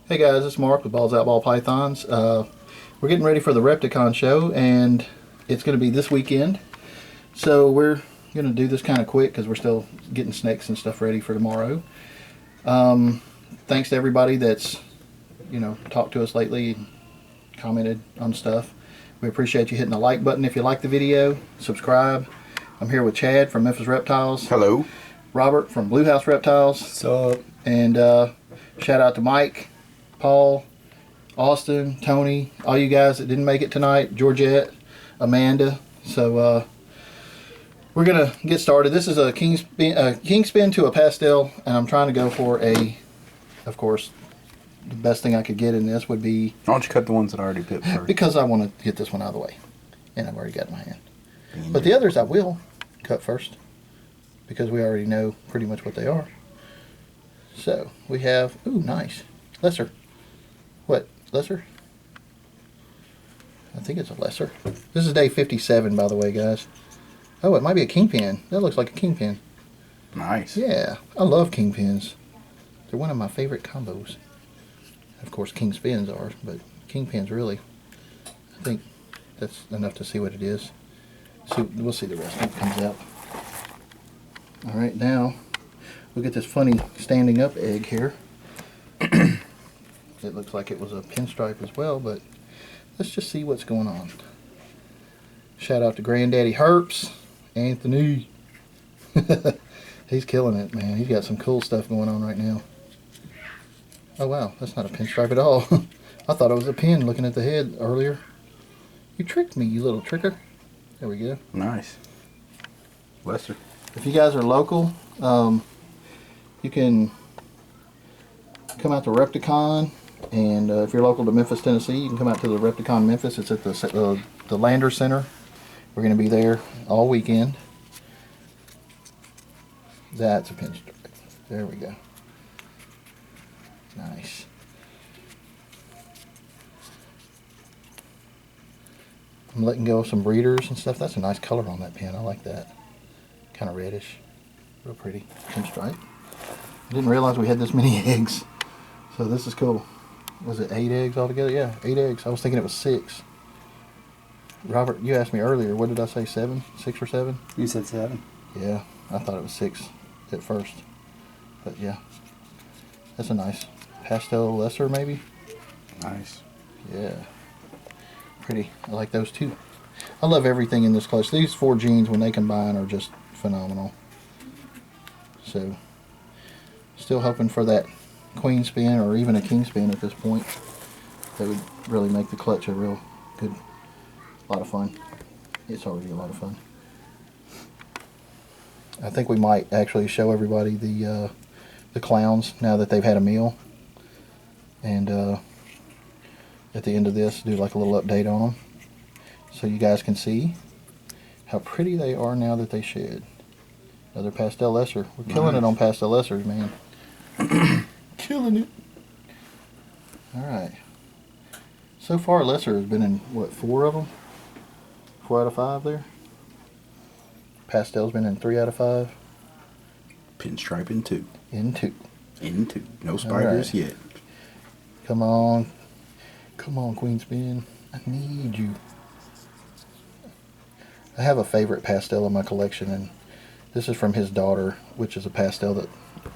Hey guys, it's Mark with Balls Out Ball Pythons. We're getting ready for the Repticon show, and it's going to be this weekend. So we're going to do this kind of quick because we're still getting snakes and stuff ready for tomorrow. Thanks to everybody that's talked to us lately, commented on stuff. We appreciate you hitting the like button if you like the video. Subscribe. I'm here with Chad from Memphis Reptiles. Hello. Robert from Blue House Reptiles. What's up? And shout out to Mike, Paul, Austin, Tony, all you guys that didn't make it tonight, Georgette, Amanda. So we're gonna get started. This is a Kingspin to a Pastel, and I'm trying to go for of course, the best thing I could get in this would be. Why don't you cut the ones that I already picked first? Because I want to get this one out of the way, and I've already got it in my hand. But the others I will cut first, because we already know pretty much what they are. So we have, ooh, nice, lesser. What, lesser? I think it's a lesser. This is day 57, by the way, guys. Oh, it might be a kingpin. That looks like a kingpin. Nice. Yeah, I love kingpins. They're one of my favorite combos. Of course, kingspins are, but kingpins really. I think that's enough to see what it is. So we'll see the rest when it comes out. All right, now we'll get this funny standing up egg here. It looks like it was a pinstripe as well, but let's just see what's going on. Shout out to Granddaddy Herps, Anthony. He's killing it, man. He's got some cool stuff going on right now. Oh wow, that's not a pinstripe at all. I thought it was a pin looking at the head earlier. You tricked me, you little tricker. There we go. Nice. Lesser. If you guys are local, you can come out to Repticon, and if you're local to Memphis, Tennessee, you can come out to the Repticon Memphis. It's at the Lander Center. We're going to be there all weekend. That's a pinstripe. There we go. Nice. I'm letting go of some breeders and stuff. That's a nice color on that pin. I like that. Kind of reddish. Real pretty. Pinstripe. I didn't realize we had this many eggs. So this is cool. Was it 8 eggs altogether? Yeah, 8 eggs. I was thinking it was 6. Robert, you asked me earlier, what did I say, 7? 6 or 7? You said 7. Yeah, I thought it was 6 at first. But yeah, that's a nice pastel lesser maybe. Nice. Yeah, pretty. I like those too. I love everything in this clutch. These 4 genes, when they combine, are just phenomenal. So, still hoping for that Queenspin or even a Kingspin at this point. That would really make the clutch a real good, lot of fun. It's already a lot of fun. I think we might actually show everybody the clowns now that they've had a meal. And at the end of this, do like a little update on them, so you guys can see how pretty they are now that they shed. Another pastel lesser. We're killing it on pastel lessers, man. Killing it. Alright. So far, lesser has been in, what, 4 of them? 4 out of 5 there. Pastel's been in 3 out of 5. Pinstripe in 2. In 2. In 2. No spiders yet. Come on. Come on, Queenspin. I need you. I have a favorite pastel in my collection, and this is from his daughter, which is a pastel that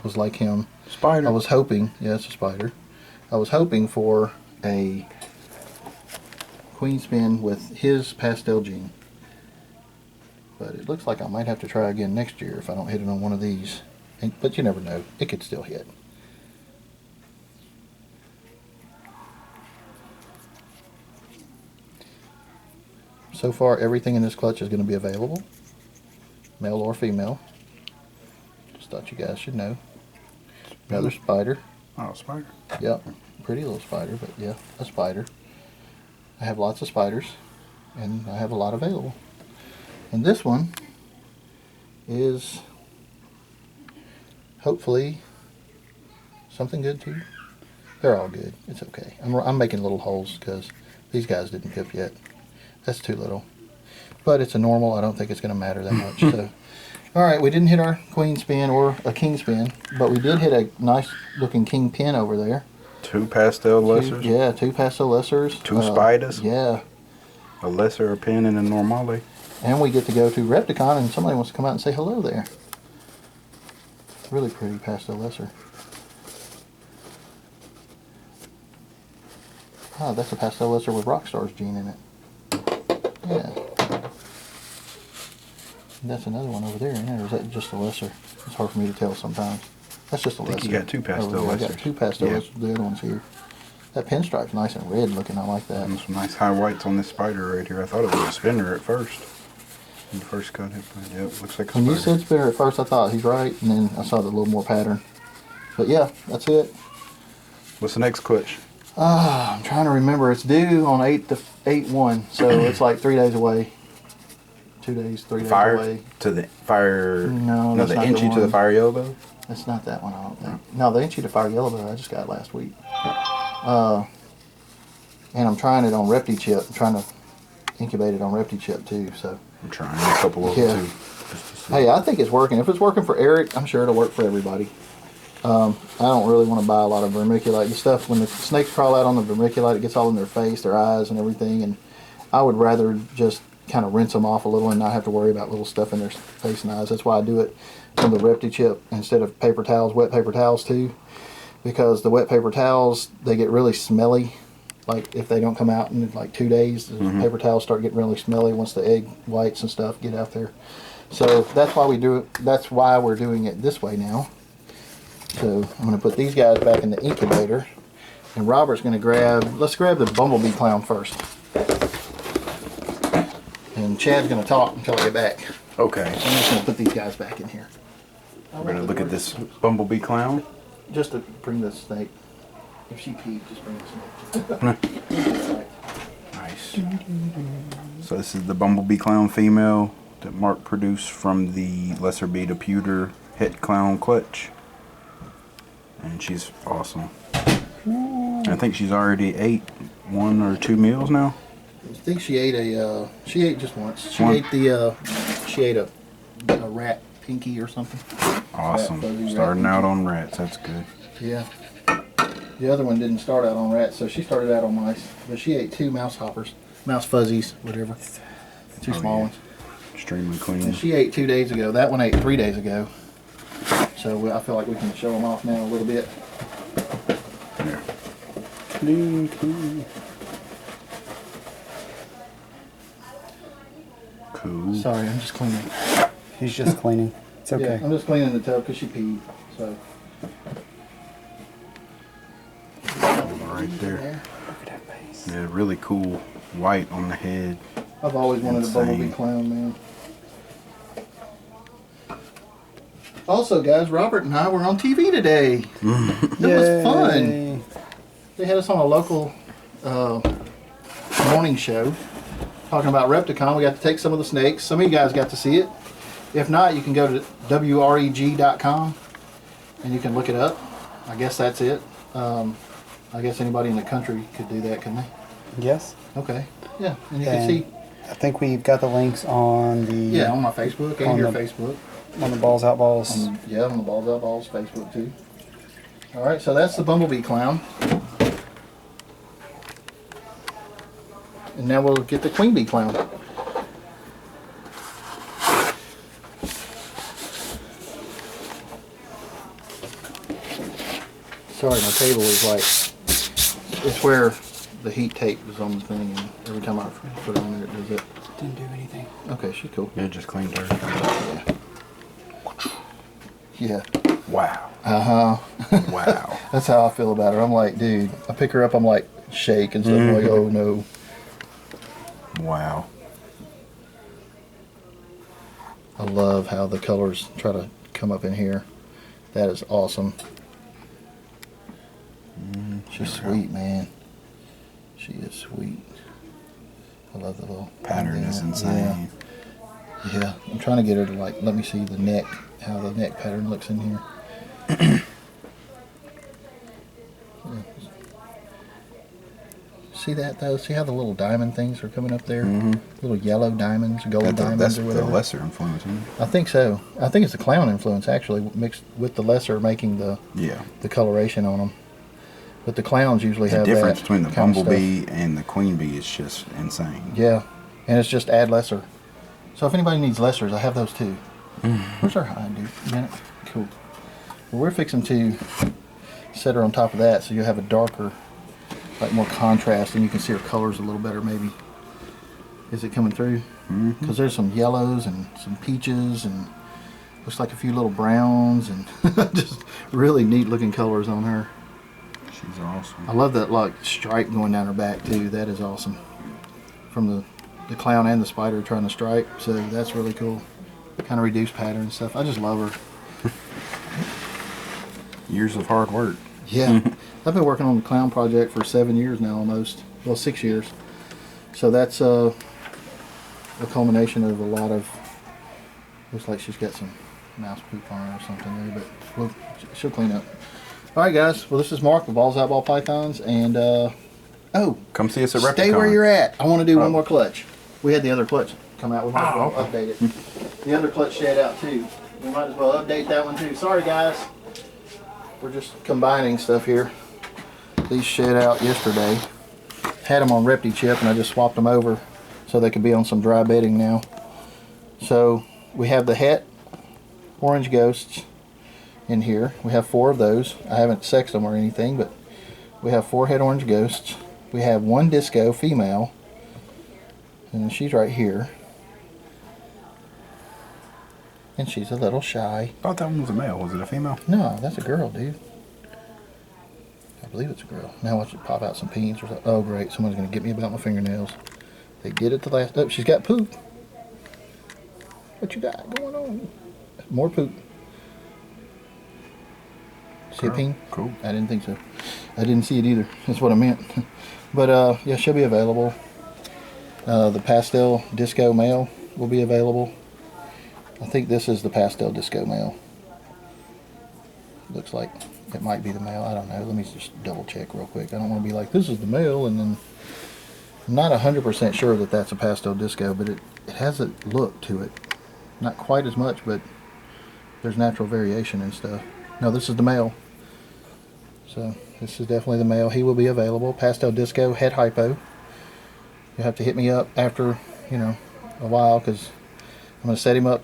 was like him. Spider. I was hoping, yeah, it's a spider. I was hoping for a Queenspin with his pastel gene. But it looks like I might have to try again next year if I don't hit it on one of these. But you never know. It could still hit. So far, everything in this clutch is going to be available, male or female. Just thought you guys should know. Another spider. Oh, spider. Yep, pretty little spider, but yeah, a spider. I have lots of spiders, and I have a lot available. And this one is hopefully something good too. They're all good. It's okay. I'm making little holes because these guys didn't pip yet. That's too little. But it's a normal. I don't think it's going to matter that much. So, all right, we didn't hit our Queenspin or a Kingspin, but we did hit a nice looking Kingpin over there. 2 pastel lessers. Yeah, 2 pastel lessers. 2 spiders. Yeah. A lesser, a pin, and a normale. And we get to go to Repticon, and somebody wants to come out and say hello there. Really pretty pastel lesser. Oh, that's a pastel lesser with Rockstar's gene in it. Yeah. That's another one over there, isn't it? Or is that just a lesser? It's hard for me to tell sometimes. That's just a lesser. I think you got 2 pastel I lessers. got 2 pastel lessers. The other one's here. That pinstripe's nice and red looking. I like that. And some nice high whites on this spider right here. I thought it was a spinner at first. When you first got it, but yeah, it looks like a When spider. you said spinner at first, I thought he's right, and then I saw the little more pattern. But yeah, that's it. What's the next clutch? I'm trying to remember. It's due on 8/1, so it's like 3 days away. 2 days, 3 days away. To the fire. No, No, that's the not the Inchy to the one. fire yellow bow. That's not that one, I don't think. No, the Inchy to Fire Yellow Bow I just got last week. And I'm trying it on ReptiChip. I'm trying to incubate it on ReptiChip too. So I'm trying a couple of them too. Just to see. hey, I think it's working. If it's working for Eric, I'm sure it'll work for everybody. I don't really want to buy a lot of vermiculite. The stuff, when the snakes crawl out on the vermiculite, it gets all in their face, their eyes, and everything. And I would rather just kind of rinse them off a little and not have to worry about little stuff in their face and eyes. That's why I do it on the ReptiChip instead of paper towels, wet paper towels too. Because the wet paper towels, they get really smelly. Like if they don't come out in like 2 days, the paper towels start getting really smelly once the egg whites and stuff get out there. So that's why we do it. That's why we're doing it this way now. So I'm going to put these guys back in the incubator, and Robert's going to grab. Let's grab the bumblebee clown first, and Chad's going to talk until I get back. Okay. I'm just going to put these guys back in here. We're gonna look at this bumblebee clown. Just to bring the snake. If she peed, just bring the snake. Nice. So this is the bumblebee clown female that Mark produced from the lesser beta pewter het clown clutch. And she's awesome. I think she's already ate 1 or 2 meals now. I think she ate a. She ate just once. She One. ate the. She ate a rat pinky or something. Awesome. Rat fuzzy, Starting rat out on rats. That's good. Yeah. The other one didn't start out on rats, so she started out on mice. But she ate 2 mouse hoppers, mouse fuzzies, whatever. 2 small ones. Extremely clean. And she ate 2 days ago. That one ate 3 days ago. So I feel like we can show them off now a little bit. There. Cool. Sorry, I'm just cleaning. He's just cleaning. It's okay. Yeah, I'm just cleaning the tub because she peed. So. Right there. Look at that face. Yeah, really cool white on the head. I've always wanted a bumblebee Insane. clown, man. Also, guys, Robert and I were on TV today. It was fun. They had us on a local morning show talking about Repticon. We got to take some of the snakes. Some of you guys got to see it. If not, you can go to wreg.com and you can look it up. I guess that's it. I guess anybody in the country could do that, couldn't they? Yes. Okay. Yeah, and you And can see. I think we've got the links on the Yeah, on my Facebook and on your the- Facebook. on the Balls Out Balls. Yeah, on the Balls Out Balls Facebook too. All right, so that's the bumblebee clown. And now we'll get the Queenbee clown. Sorry, my table is like, it's where the heat tape is on the thing, and every time I put it on there, it does it. Didn't do anything. Okay, she's cool. Yeah, just cleaned her. Yeah. Wow. Uh-huh. Wow. That's how I feel about her. I'm like, dude, I pick her up, I'm like, shake and stuff. I'm like, oh no. Wow. I love how the colors try to come up in here. That is awesome. She's sweet, man. She is sweet. I love the little Pattern is insane. Yeah. Yeah. I'm trying to get her to like let me see the neck, how the neck pattern looks in here. Yeah. See that though? See how the little diamond things are coming up there? Little yellow diamonds, gold diamonds That's or the whatever. lesser influence, isn't it? I think so. I think it's the clown influence actually mixed with the lesser, making the Yeah. coloration on them. But the clowns usually The have difference that between the kind of stuff. Bumblebee and the Queenbee is just insane. Yeah, and it's just add lesser. So if anybody needs lessers, I have those too. Where's our hind, dude? You got it? Cool. Well, we're fixing to set her on top of that so you'll have a darker, like more contrast, and you can see her colors a little better maybe. Is it coming through? Because there's some yellows and some peaches and looks like a few little browns and just really neat looking colors on her. She's awesome. I love that like stripe going down her back too. That is awesome. From the clown and the spider trying to stripe, so that's really cool. Kind of reduced pattern and stuff. I just love her. Years of hard work. Yeah. I've been working on the clown project for 7 years now almost. Well, 6 years. So that's a culmination of a lot of, looks like she's got some mouse poop on her or something there, but she'll clean up. Alright guys, well this is Mark with Balls Out Ball Pythons, and oh, Come see us at Repticon. stay where you're at. I want to do one more clutch. We had the other clutch come out. We might as well update it. The other clutch shed out too. We might as well update that one too. Sorry guys. We're just combining stuff here. These shed out yesterday. Had them on Repti chip and I just swapped them over so they could be on some dry bedding now. So we have the het orange ghosts in here. We have 4 of those. I haven't sexed them or anything, but we have 4 het orange ghosts. We have 1 disco female, and she's right here. And she's a little shy. I thought that one was a male. Was it a female? No, that's a girl, dude. I believe it's a girl. Now watch it pop out some peens or something. Oh, great. Someone's going to get me about my fingernails. They did it the last... Oh, she's got poop. What you got going on? More poop. See a peen? Cool. I didn't think so. I didn't see it either. That's what I meant. But, yeah, she'll be available. The Pastel Disco male will be available. I think this is the Pastel Disco male. Looks like it might be the male. I don't know. Let me just double check real quick. I don't want to be like, this is the male, and then I'm not 100% sure that that's a Pastel Disco, but it has a look to it. Not quite as much, but there's natural variation and stuff. No, this is the male. So this is definitely the male. He will be available. Pastel Disco, het hypo. You'll have to hit me up after, you know, a while, because I'm going to set him up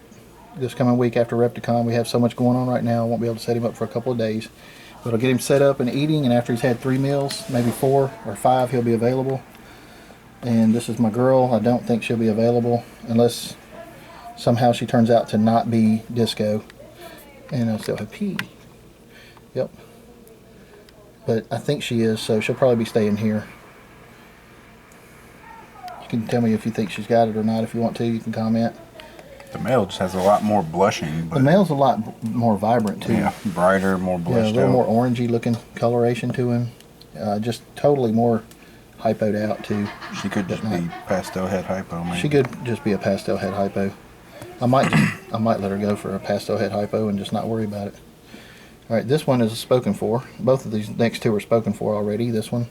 this coming week after Repticon. We have so much going on right now, I won't be able to set him up for a couple of days. But I'll get him set up and eating, and after he's had 3 meals, maybe 4 or 5, he'll be available. And this is my girl. I don't think she'll be available unless somehow she turns out to not be disco. And I still have P. Yep. But I think she is, so she'll probably be staying here. You can tell me if you think she's got it or not. If you want to, you can comment. The male just has a lot more blushing. But The male's a lot more vibrant too. yeah, brighter, more Yeah, a blushed little out. more orangey looking coloration to him. Just totally more hypoed out too. She could just be pastel het hypo, maybe. She could just be a pastel het hypo. I might let her go for a pastel het hypo and just not worry about it. All right, this one is spoken for. Both of these next 2 are spoken for already. This one,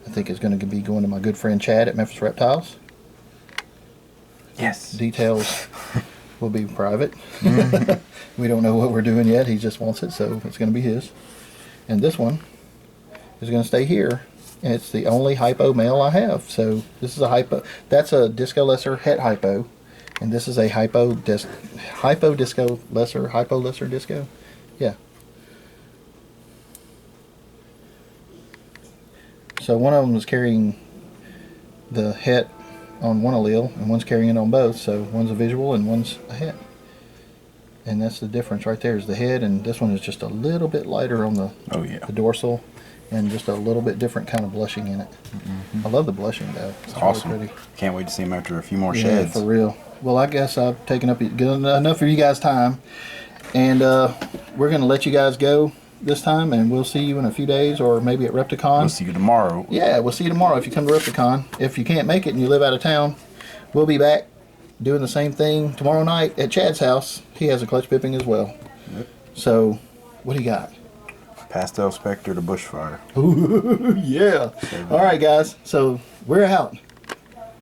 I think, is going to be going to my good friend Chad at Memphis Reptiles. Yes. Details will be private. We don't know what we're doing yet. He just wants it, so it's going to be his. And this one is going to stay here, and it's the only hypo male I have. So this is a hypo. That's a disco lesser het hypo, and this is a hypo disco lesser, hypo lesser disco. Yeah. So one of them is carrying the het on one allele, and one's carrying it on both. So one's a visual and one's a het. And that's the difference right there, is the head, and this one is just a little bit lighter on the dorsal, and just a little bit different kind of blushing in it. I love the blushing though. It's awesome. Really pretty. Can't wait to see him after a few more Yeah, sheds. for real. Well, I guess I've taken up enough of you guys' time, and we're going to let you guys go this time, and we'll see you in a few days, or maybe at Repticon. We'll see you tomorrow. Yeah, we'll see you tomorrow if you come to Repticon. If you can't make it and you live out of town, we'll be back doing the same thing tomorrow night at Chad's house. He has a clutch pipping as well. Yep. So, what do you got? Pastel Spectre to Bushfire. Yeah. All right, guys. So, we're out.